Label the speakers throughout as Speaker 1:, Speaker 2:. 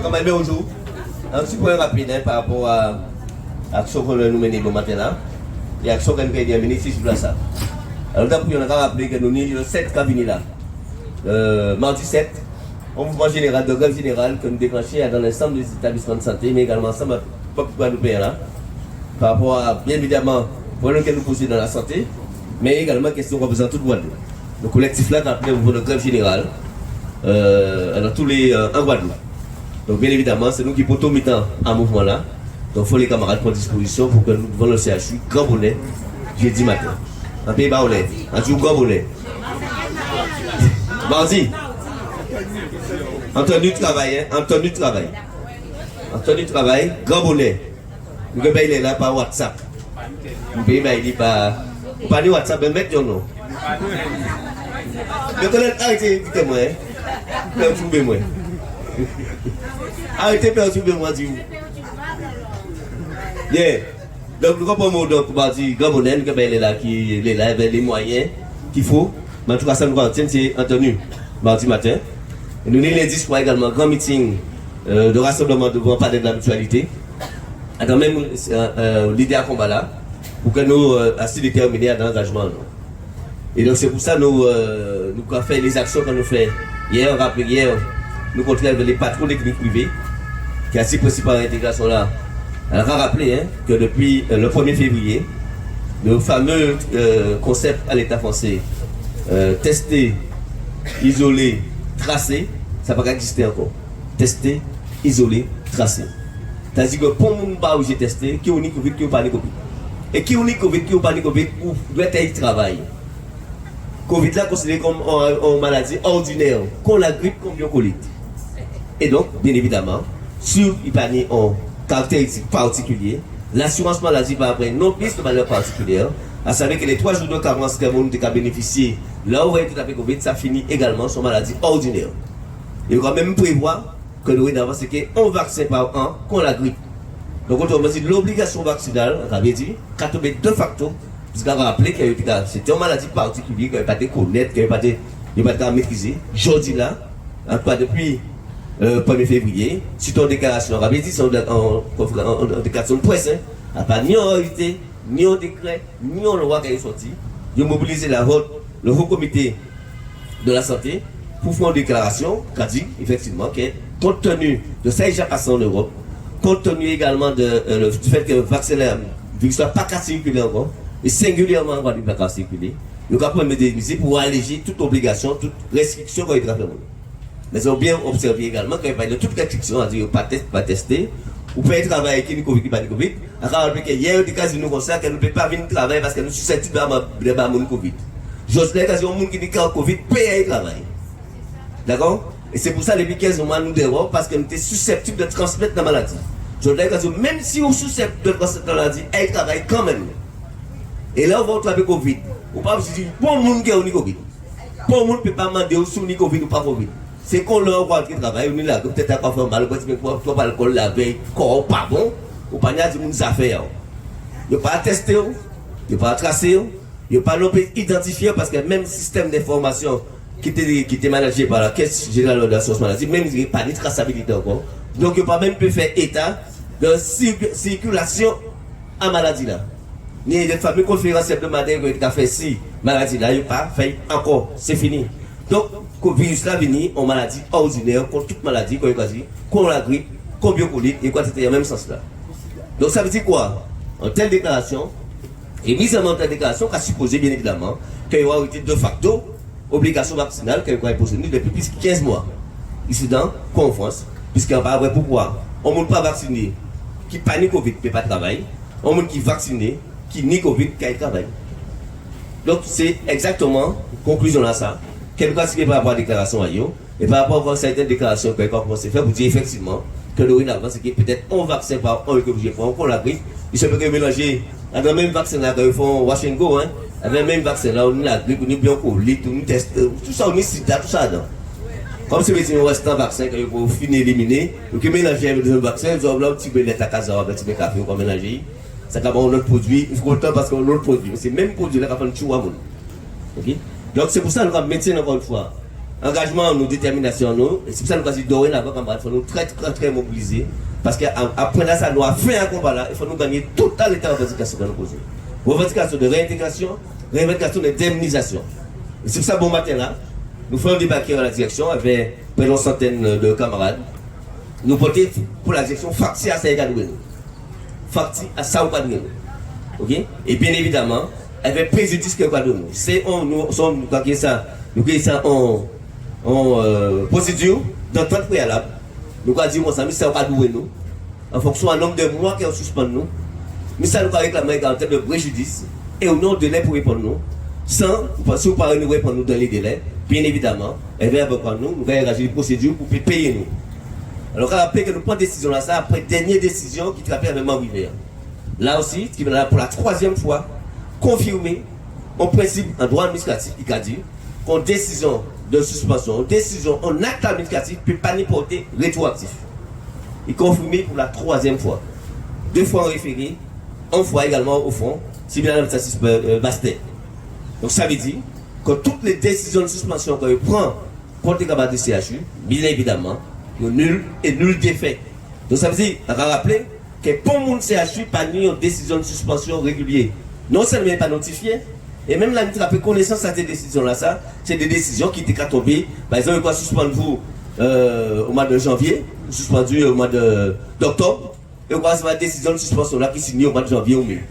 Speaker 1: quand même aujourd'hui. Un petit point rapide par rapport à l'action que nous menons le matin là. Et l'action que nous avons menée ici sur ça. Alors d'abord, on a rappelé que nous avons le 7 cabinets là. Mardi 7, un mouvement général de grève générale que nous déclenchons dans l'ensemble des établissements de santé, mais également ensemble avec le peuple guadeloupéen là. Par rapport à, bien évidemment, le problème que nous posons dans la santé, mais également question représentant toute Guadeloupe. Le collectif là a appelé au mouvement de grève générale dans tous les en Guadeloupe. Donc bien évidemment, c'est nous qui portons mi-temps en mouvement là. Donc il faut les camarades prendre disposition pour que nous devons le CHU Grand Bonnet jeudi matin. En pays Baolet, en tout Grand Bonnet. Mardi. Entendu travail, entendu travail. Entendu travail, Grand Bonnet. Nous avons il est là par WhatsApp. Nous payons il par pas de WhatsApp, mais mettre non. Je connais arrêtez écoutez-moi. Perturbez-moi. Arrêtez perturbez-moi dis-vous. Bien. Donc nous comprenons donc mardi Grand Bonnet, nous avons il est là qui est là avec les moyens qu'il faut. Mais en tout cas ça nous retient c'est entendu mardi matin. Et nous lundi soir également grand meeting de rassemblement devant parler de la mutualité. Dans même l'idée à combat là, pour que nous assez déterminés dans l'engagement. Et donc c'est pour ça que nous avons fait les actions que nous faisons. Hier, nous contrôlons les patrons des cliniques privées, qui est assez principal à l'intégration là. On a rappelé que depuis le 1er février, le fameux concept à l'État français, tester, isoler, tracer, ça ne va pas exister encore. Tester, isoler, tracer. C'est-à-dire que pour les gens qui ont testé, qui ont ni Covid, qui n'ont pas ni Covid. Et qui ont ni Covid, qui n'ont pas ni Covid, doit être travail. Covid là considéré comme une maladie ordinaire, comme la grippe, comme la colite. Et donc, bien évidemment, sur il n'y a pas en caractéristique particulier, l'assurance maladie va après non plus de valeur particulière, à savoir que les 3 jours de carence que vous avez bénéficié, là où vous avez été Covid, ça finit également sur maladie ordinaire. Et on va même prévoir que nous avons c'est qu'un vaccin par an contre la grippe. Donc on dit l'obligation vaccinale, on avait dit, quand on met 2 facteurs, parce qu'on a rappelé que c'était une maladie particulière, qu'il n'y avait pas de connaître, qu'il n'y avait pas de maîtriser. Aujourd'hui là, depuis le 1er février, suite aux déclarations, on avait dit c'est en déclaration de presse, à pas ni en réalité, ni en décret, ni en loi qui est sorti, ils ont mobilisé le haut comité de la santé pour faire une déclaration qui a dit effectivement que compte tenu de ça déjà passé en Europe, compte tenu également du fait que le vaccin ne soit pas qu'à circuler encore, et singulièrement en Guadeloupe pas qu'à circuler, il y a pas des mesures pour alléger toute obligation, toute restriction qu'on est fait. Mais ils ont bien observé également qu'il y a de toute restriction, à dire pas tester, ou pas travailler qui n'est Covid, qui n'est pas Covid. À rappeler que hier, il y a des nous comme ça, qu'on ne peut pas venir travailler parce que nous sommes susceptibles de Covid. J'ose dire que les gens qui ont Covid payent le travail. D'accord? Et c'est pour ça que depuis 15 mois, nous dehors, parce que nous sommes susceptibles de transmettre la maladie. Je veux dire que même si vous êtes susceptible de transmettre la maladie, elle travaille quand même. Et là, on va travailler Covid. On ne peut pas dire, pour le monde qui a eu Covid. Pour le monde ne peut pas demander si on a Covid ou pas Covid. C'est qu'on leur voit qui travaille, on est là, peut-être à pas faire mal, parce que toi, pas l'alcool la veille, corps pas bon, ou pas dire des affaires. Il n'y a pas à tester, il n'y a pas à tracer, il n'y a pas à identifier, parce que même système d'information qui était managé par la Caisse générale de l'assurance maladie, même il n'y a pas de traçabilité encore. Donc il n'y a pas même pu faire état de circulation à maladie là. Ni des familles conférences hebdomadaires qui ont fait si maladie là, il n'y a pas fait encore, c'est fini. Donc, le virus là venu en maladie ordinaire, contre toute maladie, contre la grippe, contre la biocolite, et quoi, c'était dans le même sens là. Donc ça veut dire quoi? En telle déclaration, et mise en telle déclaration, qui a supposé bien évidemment qu'il y aura été de facto obligation vaccinale qui est posée depuis plus de 15 mois. Ici dans la France, puisqu'il n'y a pas vrai pourquoi. On ne peut pas vacciner, qui n'a pas ni Covid, ne peut pas travailler. On ne peut qui est vacciné, qui ni Covid, qui travaille. Donc c'est exactement la conclusion à ça. Quelle chose qui est par rapport à la déclaration à Yo, et par rapport à certaines déclarations que vous commencé à faire pour dire effectivement que le avance, c'est que peut-être un vaccin par an que vous prenez pour la grippe, il se peut mélanger avec le même vaccin là qu'ils font Washington, avec le même vaccin là, on a la grippe, on a bien colite, on teste, tout ça, on a sida, tout ça. Comme si vous reste un vaccin que vous finissez d'éliminer, vous mélangez avec un vaccin, vous avez un petit peu de casa, un petit peu de café, vous mélangez. Ça va un autre produit, il faut content parce qu'on a un autre produit. C'est le même produit là qui va faire un petit monde. Donc c'est pour ça que nous avons médecin encore une fois. engagement, nous, détermination, nous, et c'est pour ça que nous avons dit dorénavant, camarades, il faut nous très mobiliser, parce qu'après ça, nous avons fait un combat là, il faut nous gagner toutes les revendications que nous posons. Revendication de réintégration, revendication d'indemnisation. Et c'est pour ça, bon matin là, nous faisons débarquer à la direction avec près d'une centaine de camarades. Nous portons pour la direction Facti à Saïgadoué. Facti à Saïgadoué. Ok? Et bien évidemment, avec préjudice que nous. C'est nous sommes ça en procédure d'entente préalable. Nous avons dit que ça Saïgadoué nous. En fonction du nombre de mois qui ont suspendu nous. Mais ça nous a réclamé en termes de préjudice et au nom de délai pour répondre nous. Sans, si vous parlez nous répondre nous dans les délais, bien évidemment, nous allons réagir les procédures pour payer nous. Alors, rappelez que nous prenons décision là, ça après dernière décision qui trappe avec Rivière. Là aussi, qui va pour la troisième fois confirmer en principe en droit administratif qui a dit qu'une décision de suspension, une décision en acte administratif ne peut pas n'importer rétroactif. Il confirmé pour la troisième fois. 2 fois en référé, 1 fois également au fond, si bien l'administratif Bastet. Donc ça veut dire que toutes les décisions de suspension qu'on prend contre les camarades de CHU, bien évidemment, sont nul et nul défait. Donc ça veut dire, on va rappeler que pour le monde CHU, pas une décision de suspension régulière. Non seulement pas notifié, et même là, nous avons connaissance de ces décisions-là, ça, c'est des décisions qui étaient tombées. Par exemple, on va suspendre vous au mois de janvier, suspendu au mois d'octobre, et on va avoir une décision de suspension-là qui est signée au mois de janvier ou mieux.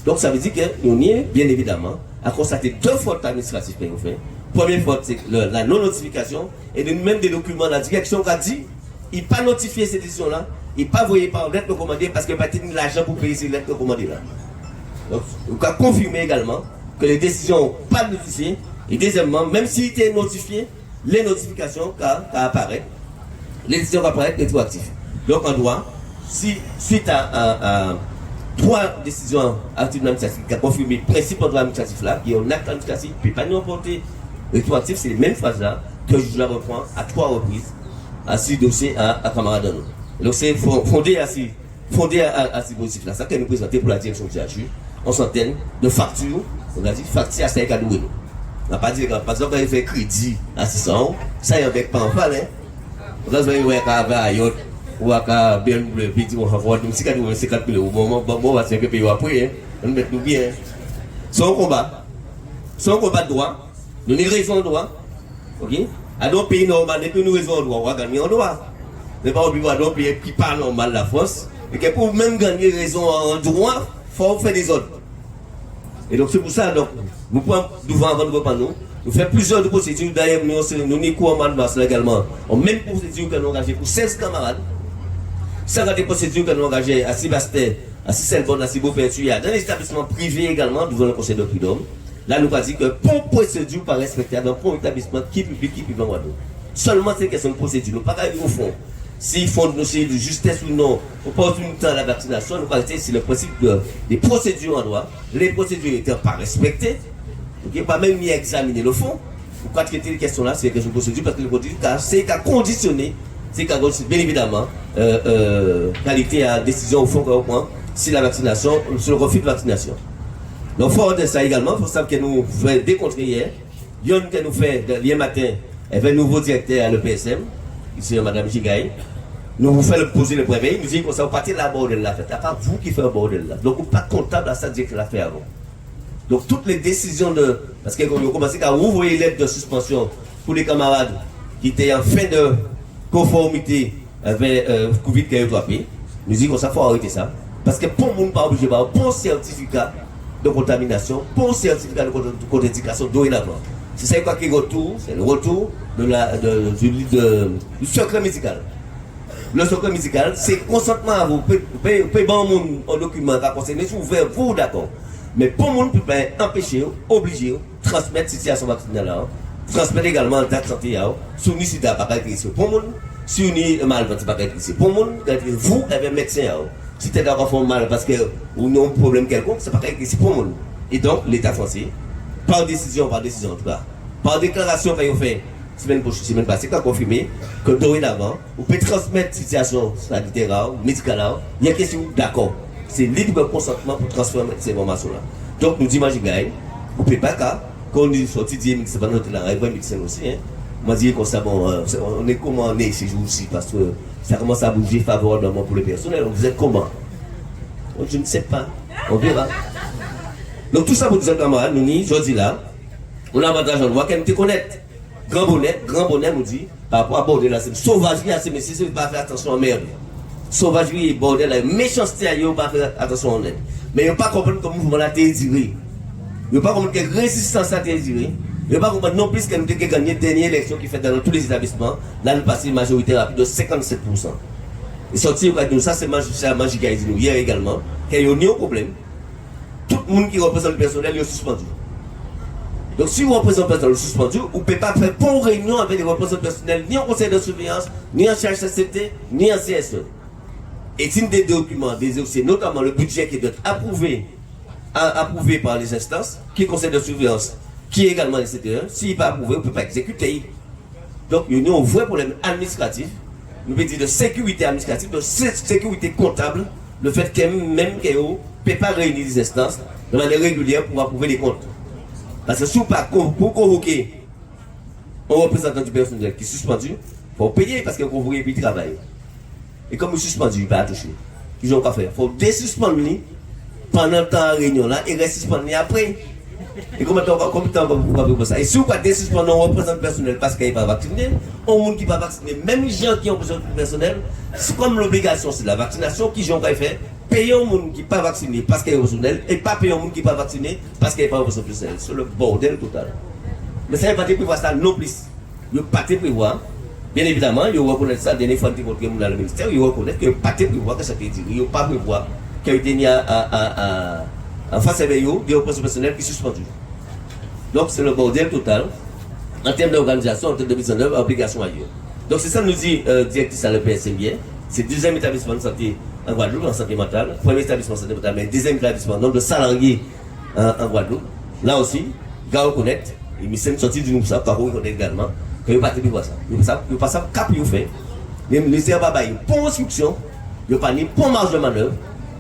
Speaker 1: Donc ça veut dire que nous y est, bien évidemment, à constater 2 fautes administratives que nous faisons. Première faute, c'est la non-notification, et de même des documents, la direction qui a dit, il n'a pas notifié ces décisions-là, il n'a pas envoyé par lettre recommandée parce qu'il n'a pas tenu l'argent pour payer ces lettres recommandées-là. Donc, on a confirmé également que les décisions n'ont pas notifiées, et deuxièmement, même s'il était notifié, les notifications qui apparaissent, les décisions qui apparaissent rétroactives. Donc en droit, si suite à 3 décisions administratives qui ont confirmé le principe de droit administratif là, qui est un acte administratif qui ne peut pas nous emporter rétroactif, c'est les mêmes phrases là que je la reprends à 3 reprises à 6 dossiers à camarades. Donc c'est fondé à ces positifs là, ça que nous présentons pour la direction de CHU, en centaines de factures, on a dit factures à 5 à 12. On n'a pas dit que par exemple quand il fait crédit à 600, ça y est avec pas en parle. On a dit ouais, ou à bien le petit on va voir nous si quand c'est 4 au moment bon va se faire payer après on met nous bien son combat de droit nous avons raison de droit OK à nos pays normal dès que nous raison de droit on va gagner en droit mais pas oublier dans pays qui parle normal la France et que pour même gagner raison en droit faut faire des ordres et donc c'est pour ça donc nous prenons devant avant de reprendre nous faisons plusieurs procédures d'ailleurs nous sommes en mars également en même procédure que nous engagé pour 16 camarades. Ça a des procédures que nous avons engagées à Sébastien, à Cicel-Bonne, à Cibopertuya, dans les établissements privés également, devant le conseil de prud'homme. Là, nous avons dit que pour procédure pas respectable dans un établissement qui public, qui privé en Guadeloupe. Seulement c'est une question de procédure. Nous ne pouvons pas aller au fond. S'ils font de justesse ou non, opportunité à la vaccination, nous avons dit que c'est le principe des procédures en droit. Les procédures n'étant pas respectées, nous ne pas même ni examiner le fond. Pourquoi traiter les questions-là, c'est une question de procédure, parce que le procédure, c'est qu'à conditionner. C'est qu'à bien évidemment, qualité à décision au fond qu'on prend si la vaccination, sur le refus de vaccination. Donc, fort de ça également, il faut savoir que nous faisons décontrer hier. Yon que nous fait hier matin avec un nouveau directeur à l'EPSM, ici Mme Gigaï. Nous vous faisons poser le premier. Nous disons que ça va partir de la bordel là. C'est pas vous qui faites le bordel là. Donc, vous n'êtes pas comptable à ça dire que l'a fait avant. Donc, toutes les décisions de. Parce que nous commençons à ouvrir les lettres de suspension pour les camarades qui étaient en fin de conformité avec Covid qui a été appelé, nous disons que ça faut arrêter ça. Parce que pour le monde pas obligé d'avoir un bon certificat de contamination, bon certificat de contre-indication dorénavant. C'est ça qui est retour, c'est le retour du secret médical. Le secret médical, c'est consentement à vous. Vous pouvez bon monde un document à concerner, si vous faites vous d'accord. Mais pour le monde, vous pouvez empêcher, obliger, transmettre situation vaccinale. Transmettre également le date santé sur ni sida pas ici pour monde si ni mal pas ici pour monde vous avez médecin si tu es d'accord mal parce que ou non problème quelconque c'est pas ici pour monde et donc l'état français par décision en tout cas par déclaration qu'il a fait semaine passée qui a confirmé que dorénavant vous pouvez transmettre situation sanitaire médicale il y a question d'accord c'est libre consentement pour transformer ces informations là donc nous disons Magigaï vous pouvez pas quand on dit sorti dire c'est pas notre là, il va mixer aussi hein. Moi dire comme ça bon on est comment né ces jours-ci parce que ça commence à bouger favorablement pour le personnel. Vous êtes comment? Je ne sais pas. On verra. Donc tout ça pour dire camarades, nous dit, je dis là, on a avantage on voit qu'elle te connaît. Grand bonnet nous dit par rapport à bordel là, c'est sauvagerie à ces messieurs, il pas faire attention à merde. Sauvagerie et bordel là, méchanceté à eux, pas faire attention à elle. Mais il pas comprendre que le mouvement là t'est désiré. Il pas comprendre que résistance à t'est désiré. Il pas comprendre non plus que nous avons gagné la dernière élection qui fait dans tous les établissements, là nous passons majorité rapide de 57%. Et sortir ça c'est magique qui a dit nous hier également, qu'il n'y a aucun problème. Tout le monde qui représente le personnel est suspendu. Donc si vous représentez le personnel suspendu, vous ne pouvez pas faire pour réunion avec les représentants personnels, ni en conseil de surveillance, ni en CHSCT, ni en CSE. Et une des documents, c'est notamment le budget qui doit être approuvé par les instances, qui est conseil de surveillance, qui est également les CTE. S'il n'est pas approuvé, on ne peut pas exécuter. Donc il y a un vrai problème administratif, nous pouvons dire de sécurité administrative, de sécurité comptable, le fait que même qu'on ne peut pas réunir les instances de manière régulière pour approuver les comptes. Parce que si vous pas pour convoquer un représentant du personnel qui est suspendu, il faut payer parce qu'il faut convoquer et puis travailler. Et comme il est suspendu, il ne peut pas toucher. Ils ont qu'à faire. Il faut désuspendre pendant le temps de réunion là et rester suspendu après. Et combien de temps vous faire ça? Et si vous pas désuspendre un représentant personnel parce qu'il n'est pas vacciné, un monde qui n'est pas vacciné, même les gens qui ont besoin de personnel, c'est comme l'obligation, c'est la vaccination qui ont fait. Payer un monde qui n'est pas vacciné parce qu'il est personnel et pas payer un monde qui n'est pas vacciné parce qu'il n'est pas personnel. C'est le bordel total. Mais ça n'est pas prévoir ça non plus. Il n'y a pas prévoir. Bien évidemment, il reconnaît ça, dernière fois que vous dans le ministère, il reconnaît qu'il n'y a pas prévoir que ça peut dire. Il n'y a pas prévoir qu'il y ait des en face à des représentants personnels qui sont suspendus. Donc c'est le bordel total en termes d'organisation, en termes de mise en œuvre, obligation ailleurs. Donc c'est ça nous dit directrice à l'EPSMBN. C'est le deuxième établissement de santé en Guadeloupe, en santé mentale. Premier établissement de santé mentale, mais deuxième établissement, nombre de salariés en Guadeloupe. Là aussi, il faut reconnaître, et il s'est sorti du nous, ça, par contre, également, que il n'y a pas de ça. Il n'y a pas ça, cap, il fait. Le ministère n'a pas de bonne instruction, il n'y a pas de bonne marge de manœuvre.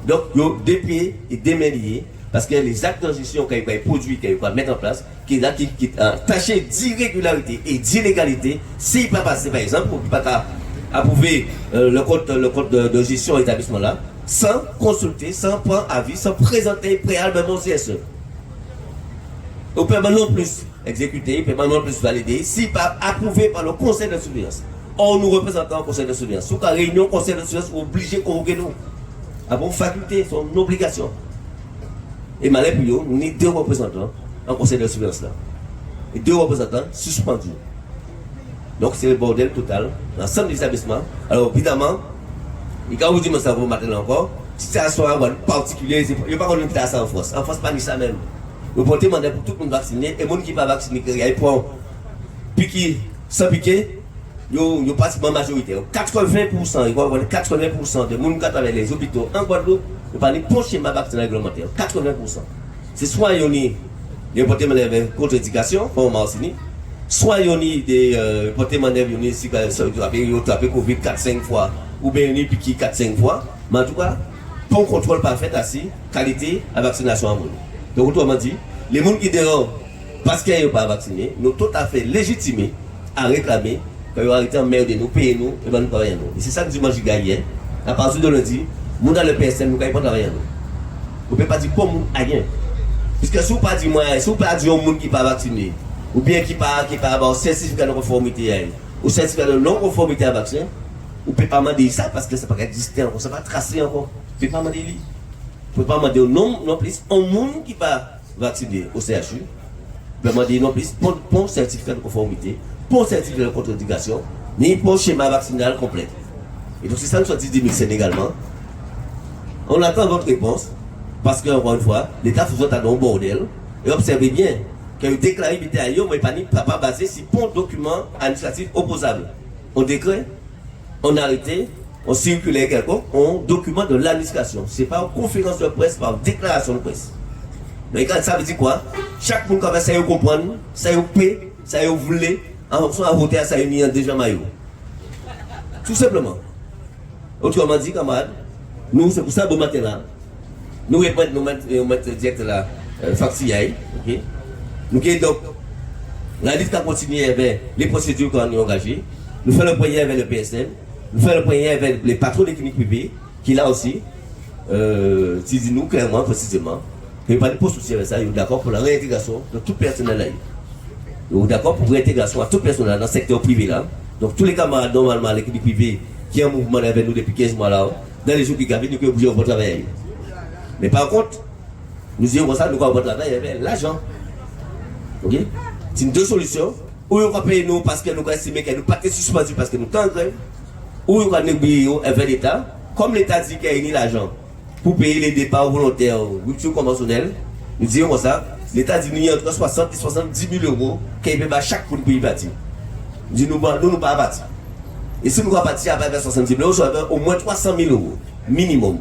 Speaker 1: Donc, il y a des pieds et des mains liés, parce que les actes de gestion qu'il y a produits, qu'il y a mettre en place, qui est taché d'irrégularité et d'illégalité, s'il ne peut pas passer, par exemple, pour ne pas approuver le code de gestion de l'établissement là, sans consulter, sans prendre avis, sans présenter préalablement au CSE. Au permanent plus exécuté, au permanent plus validé, si pas approuvé par le conseil de surveillance. Or, nous représentons le conseil de surveillance. Sous la réunion conseil de surveillance, vous obligez de convoquer nous. À vos facultés, c'est une obligation. Et malheur pour nous, nous avons 2 représentants en conseil de surveillance là. Et 2 représentants suspendus. Donc c'est le bordel total, l'ensemble des établissements. Alors évidemment, et quand vous dites ça vous matin encore, si ça soit en particulier, il n'y a pas qu'on a ça en France. En France, pas ni ça même. Vous pouvez demander pour tout le monde vacciné, et les gens qui ne sont pas vaccinés, ils prennent piquer, sans piquer, ils sont pratiquement majoritaires. 80%, ils vont 80% de gens qui travaillent les hôpitaux en Guadeloupe, ils ne pas bon schéma vaccinal réglementaire. 80%. C'est soit ils ont des contre-indications, comme au Martinique, soit ils ont des portées manœuvres, ils ont attrapé Covid 4-5 fois, ou bien ils ont piqué 4-5 fois. Mais en tout cas, pour un contrôle parfait, assis, qualité à vaccination à monde. Donc, autrement dit, les gens qui dérangent parce qu'ils ne sont pas vaccinés, nous tout à fait légitimés à réclamer qu'ils ont arrêté en mer de nous, payer nous, et nous travailler nous. Et c'est ça que je dis hier. À partir de lundi, nous dans le PSN, nous ne pouvons pas travailler nous. Vous ne pouvez pas dire pour nous rien. Puisque si vous ne dites pas, si vous ne dites pas aux gens qui ne sont pas vaccinés, ou bien qui pas avoir certificat de conformité ou certificat de non-conformité à vaccin, vous ne pouvez pas demander ça parce que ça ne peut pas exister encore, ça ne peut pas tracer encore. Vous ne pouvez pas demander lui. Vous ne pouvez pas demander non plus un monde qui n'est pas vacciné au CHU. Vous pouvez demander non plus pour certificat de conformité, pour certificat de contre-indication, ni pour schéma vaccinal complet. Et donc c'est ça que nous sommes dit également. On attend votre réponse parce que, encore une fois, l'État faisant un bordel et observez bien que vous déclarez que vous n'avez pas basé sur un document administratif opposable. On décret, on arrêté, on circulaire quelconque, on document de l'administration. Ce n'est pas une conférence de presse, pas une déclaration de presse. Mais quand ça veut dire quoi? Chaque monde qui va ça comprendre, ça paie, ça voulait, en fonction à voter à ça unir déjà maillot. Tout simplement. Autrement dit, camarades, nous, c'est pour ça que matin là, nous mettons direct là, factiaille, ok? Nous donc, la liste a continué avec les procédures qu'on a engagées. Nous faisons le point avec le PSM. Nous faisons le point avec les patrons des cliniques privées, qui là aussi, dit nous clairement, précisément, qu'il n'y a pas de souci avec ça. Ils sont d'accord pour la réintégration de tout personnel là. Ils sont d'accord pour la réintégration à tout personnel dans le secteur privé là. Donc tous les camarades, normalement, les cliniques privées qui ont un mouvement avec nous depuis 15 mois là, dans les jours qui viennent, nous pouvons bouger au travail. Mais par contre, nous disons ça, nous avons travailler avec l'argent. Ok? C'est deux solutions. Ou on va payer nous parce que nous avons estimé que nous pas suspendu parce que nous sommes en grève. Ou on va négocier avec l'État. Comme l'État dit qu'il y a l'argent pour payer les départs volontaires, rupture conventionnelle, nous disons ça. L'État dit qu'il y a entre 60 et 70 000 euros qu'il paye chaque pour le pays bâti. Nous disons nous ne pas bâtir. Et si nous avons bâti à 70 000 euros, ça va au moins 300 000 euros minimum.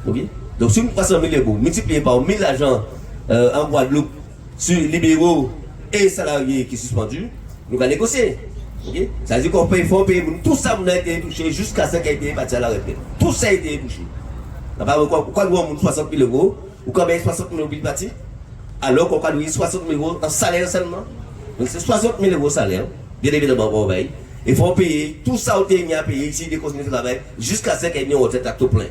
Speaker 1: Ok? Donc si nous 300 000 euros multipliés par 1000 agents en Guadeloupe sur libéraux et salariés qui sont suspendus, nous allons négocier. Okay? Ça veut dire qu'on paye, faut payer. Tout ça a été touché jusqu'à ce qu'il ait été bâti à la retraite. Tout ça a été touché. Pourquoi nous avons 60 000 euros ou combien 60 000 euros de bâti alors qu'on a 60 000 euros en salaire seulement? Donc c'est 60 000 euros de salaire, bien évidemment pour payer. Il faut payer tout ça au dernier à payer ici des consignes de travail jusqu'à ce qu'il ait une retraite à tout plein.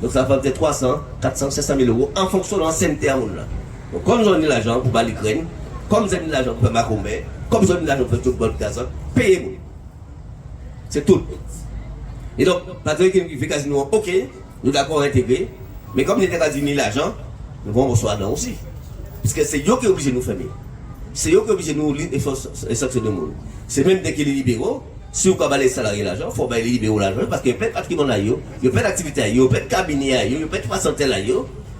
Speaker 1: Donc ça fait peut-être 300, 400, 500 000 euros en fonction de l'ancienneté à monde là. Donc comme j'en ai l'argent pour battre l'Ukraine, comme j'en ai l'argent pour Macombe, comme j'en ai l'argent pour tout le monde, payez-moi. C'est tout. Et donc, Patrick qui fait quasiment ok, nous d'accord intégrer, mais comme nous n'avons pas dit l'argent, nous vont recevoir dedans aussi. Parce que c'est eux qui est obligé de nous fermer. C'est eux qui est obligé de nous sanctionner le monde. C'est même dès qu'il est libéraux. Si vous avez les salariés l'argent, il faut les libérer l'argent parce qu'il y a plein de patrimoine, il y a plein d'activités, il y a plein de cabinets, il y a plein de patientèles.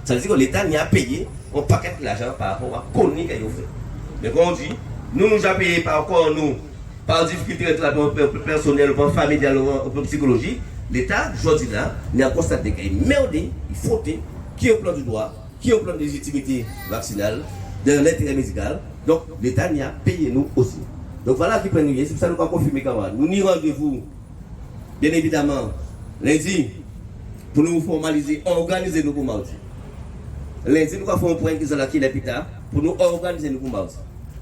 Speaker 1: Ça veut dire que l'État n'y a payé un paquet d'argent par rapport à ce qu'on a fait. Mais quand on dit, nous avons payé par rapport à nous, par difficulté personnelle, par familiale, par psychologie, l'État, aujourd'hui là, n'a constaté qu'il est merdé, il faut qui est au plan du droit, qui est au plan de légitimité vaccinale, de l'intérêt médical. Donc l'État n'y a payé nous aussi. Donc voilà qui prend nous, c'est pour ça que nous avons confirmé camarades. Nous n'y rendez-vous, bien évidemment, lundi, pour nous formaliser, organiser nous pour mardi. Lundi, nous avons fait un point qui est là, qui est l'hôpital, pour nous organiser nous pour mardi.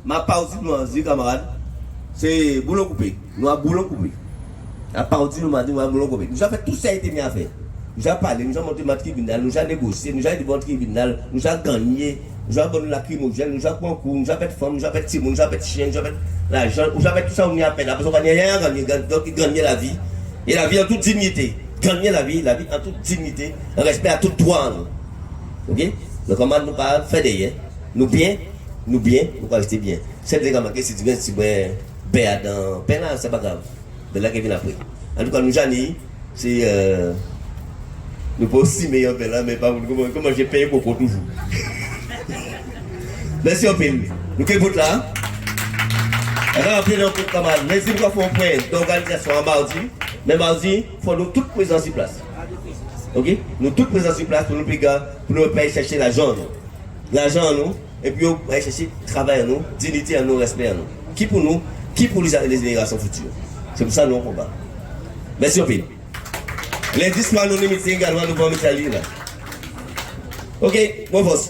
Speaker 1: Ma partie, nous avons dit, camarades, c'est boulot coupé. Nous avons boulot coupé. À partir nous avons dit, nous avons boulot coupé. Nous avons fait tout ça a été mis à faire. Nous avons parlé, nous avons monté notre tribunal, nous avons négocié, nous avons dit bon tribunal, nous avons gagné, nous avons donné la lacrymogène, nous avons concours, nous avons fait femme, nous avons fait timon, nous avons fait chien, nous avons fait l'argent, nous avons fait tout ça, on y a peine. Parce qu'on n'a rien gagné, donc il gagne la vie. Et la vie en toute dignité. Gagner la vie en toute dignité, en respect à tout droit. Ok? Donc comment nous pas faire derrière? Nous bien, nous pas rester bien. C'est des gamins qui se disent, si vous avez dans peine, c'est pas grave. De là qui vient après. En tout cas, nous, Jani, c'est. Nous pas aussi meilleur là, mais pas comment j'ai payé pour toujours. Merci un peu. Nous qui vote là. Remplir dans tout camarade. Merci nous avons un point d'organisation en mardi. Mais mardi, il faut nous toutes présents sur place. Ok? Nous toutes présents sur place pour nous aller chercher l'argent. L'argent nous, et puis on aller chercher travail à nous, dignité à nous, respect à nous. Qui pour nous, qui pour les générations futures. C'est pour ça que nous on combat. Merci un peu. Lundi soir, nous meeting également, nous vamos mettre là. Ok, bon vote.